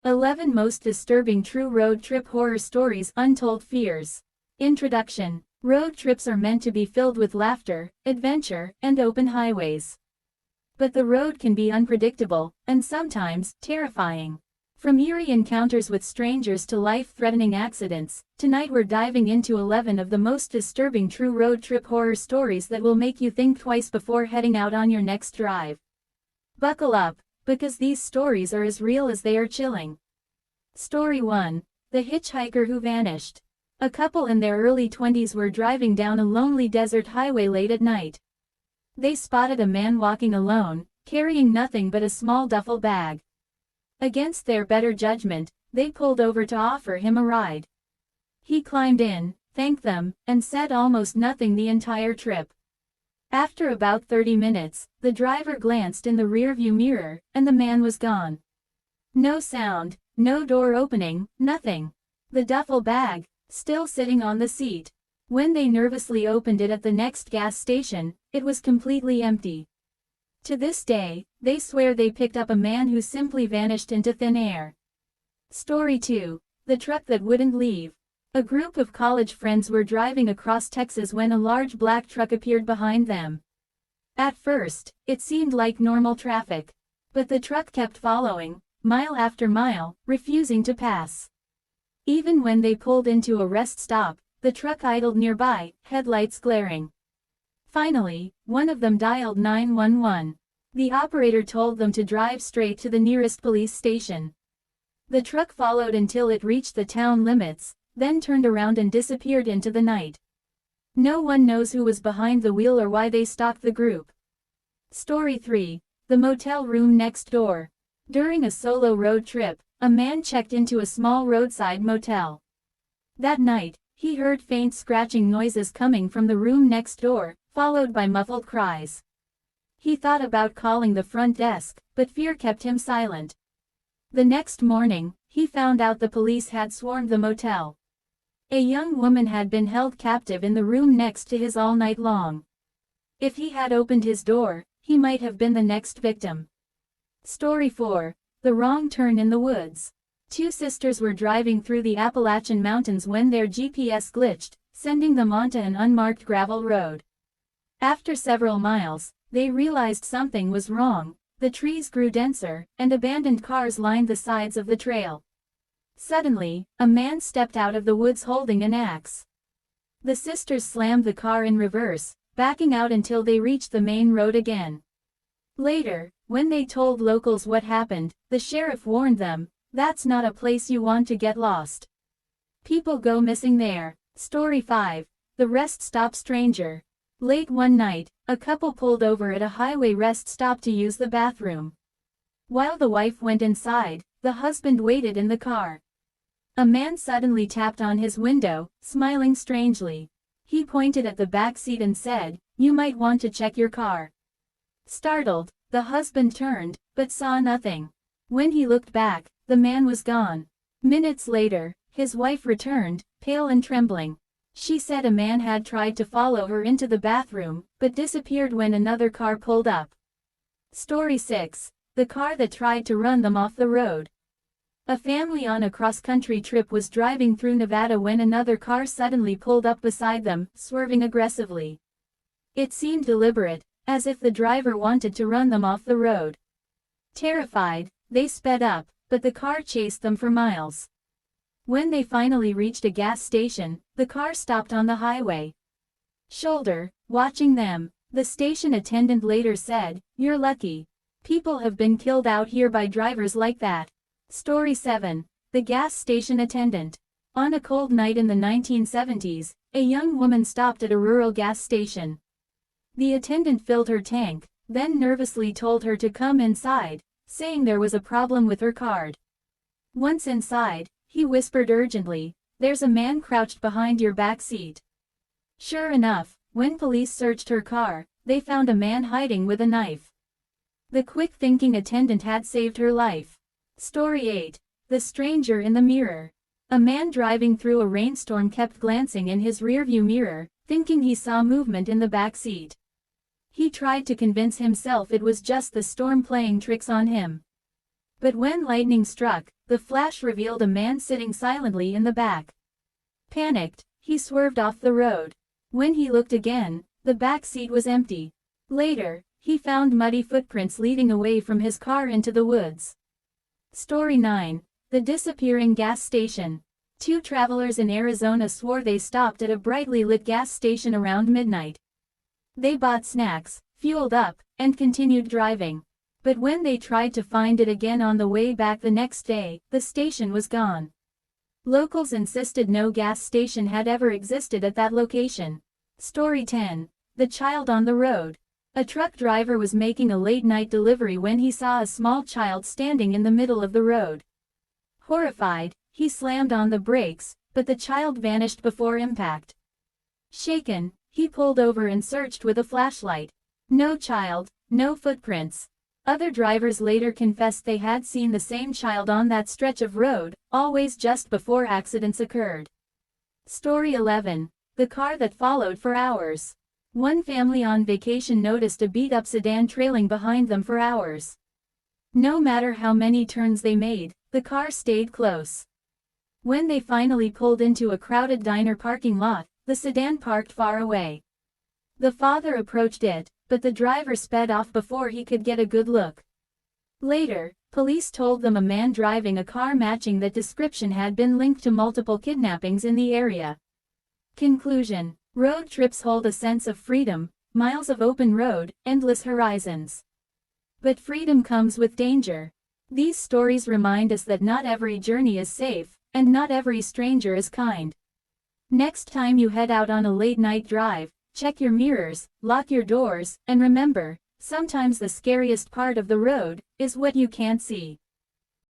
11 Most Disturbing True Road Trip Horror Stories. Untold Fears. Introduction. Road trips are meant to be filled with laughter, adventure, and open highways. But the road can be unpredictable, and sometimes, terrifying. From eerie encounters with strangers to life-threatening accidents, tonight we're diving into 11 of the most disturbing true road trip horror stories that will make you think twice before heading out on your next drive. Buckle up, because these stories are as real as they are chilling. Story 1. The Hitchhiker Who Vanished. A couple in their early 20s were driving down a lonely desert highway late at night. They spotted a man walking alone, carrying nothing but a small duffel bag. Against their better judgment, they pulled over to offer him a ride. He climbed in, thanked them, and said almost nothing the entire trip. After about 30 minutes, the driver glanced in the rearview mirror, and the man was gone. No sound, no door opening, nothing. The duffel bag, still sitting on the seat. When they nervously opened it at the next gas station, it was completely empty. To this day, they swear they picked up a man who simply vanished into thin air. Story 2. The Truck That Wouldn't Leave. A group of college friends were driving across Texas when a large black truck appeared behind them. At first, it seemed like normal traffic. But the truck kept following, mile after mile, refusing to pass. Even when they pulled into a rest stop, the truck idled nearby, headlights glaring. Finally, one of them dialed 911. The operator told them to drive straight to the nearest police station. The truck followed until it reached the town limits, then turned around and disappeared into the night. No one knows who was behind the wheel or why they stalked the group. Story 3. The Motel Room Next Door. During a solo road trip, a man checked into a small roadside motel. That night, he heard faint scratching noises coming from the room next door, followed by muffled cries. He thought about calling the front desk, but fear kept him silent. The next morning, he found out the police had swarmed the motel. A young woman had been held captive in the room next to his all night long. If he had opened his door, he might have been the next victim. Story 4. The Wrong Turn in the Woods. Two sisters were driving through the Appalachian Mountains when their GPS glitched, sending them onto an unmarked gravel road. After several miles, they realized something was wrong. The trees grew denser, and abandoned cars lined the sides of the trail. Suddenly, a man stepped out of the woods holding an axe. The sisters slammed the car in reverse, backing out until they reached the main road again. Later, when they told locals what happened, the sheriff warned them, "That's not a place you want to get lost. People go missing there." Story 5. The Rest Stop Stranger. Late one night, a couple pulled over at a highway rest stop to use the bathroom. While the wife went inside, the husband waited in the car. A man suddenly tapped on his window, smiling strangely. He pointed at the back seat and said, "You might want to check your car." Startled, the husband turned, but saw nothing. When he looked back, the man was gone. Minutes later, his wife returned, pale and trembling. She said a man had tried to follow her into the bathroom, but disappeared when another car pulled up. Story 6. The Car That Tried to Run Them Off the Road. A family on a cross-country trip was driving through Nevada when another car suddenly pulled up beside them, swerving aggressively. It seemed deliberate, as if the driver wanted to run them off the road. Terrified, they sped up, but the car chased them for miles. When they finally reached a gas station, the car stopped on the highway. Shoulder, watching them, the station attendant later said, "You're lucky. People have been killed out here by drivers like that." Story 7. The Gas Station Attendant. On a cold night in the 1970s, a young woman stopped at a rural gas station. The attendant filled her tank, then nervously told her to come inside, saying there was a problem with her card. Once inside, he whispered urgently, "There's a man crouched behind your back seat." Sure enough, when police searched her car, they found a man hiding with a knife. The quick-thinking attendant had saved her life. Story 8. The Stranger in the Mirror. A man driving through a rainstorm kept glancing in his rearview mirror, thinking he saw movement in the back seat. He tried to convince himself it was just the storm playing tricks on him. But when lightning struck, the flash revealed a man sitting silently in the back. Panicked, he swerved off the road. When he looked again, the back seat was empty. Later, he found muddy footprints leading away from his car into the woods. Story 9. The Disappearing Gas Station. Two travelers in Arizona swore they stopped at a brightly lit gas station around midnight. They bought snacks, fueled up, and continued driving. But when they tried to find it again on the way back the next day, the station was gone. Locals insisted no gas station had ever existed at that location. Story 10. The Child on the Road. A truck driver was making a late-night delivery when he saw a small child standing in the middle of the road. Horrified, he slammed on the brakes, but the child vanished before impact. Shaken, he pulled over and searched with a flashlight. No child, no footprints. Other drivers later confessed they had seen the same child on that stretch of road, always just before accidents occurred. Story 11. The Car That Followed for Hours. One family on vacation noticed a beat-up sedan trailing behind them for hours. No matter how many turns they made, the car stayed close. When they finally pulled into a crowded diner parking lot, the sedan parked far away. The father approached it, but the driver sped off before he could get a good look. Later, police told them a man driving a car matching that description had been linked to multiple kidnappings in the area. Conclusion. Road trips hold a sense of freedom, miles of open road, endless horizons. But freedom comes with danger. These stories remind us that not every journey is safe, and not every stranger is kind. Next time you head out on a late-night drive, check your mirrors, lock your doors, and remember, sometimes the scariest part of the road is what you can't see.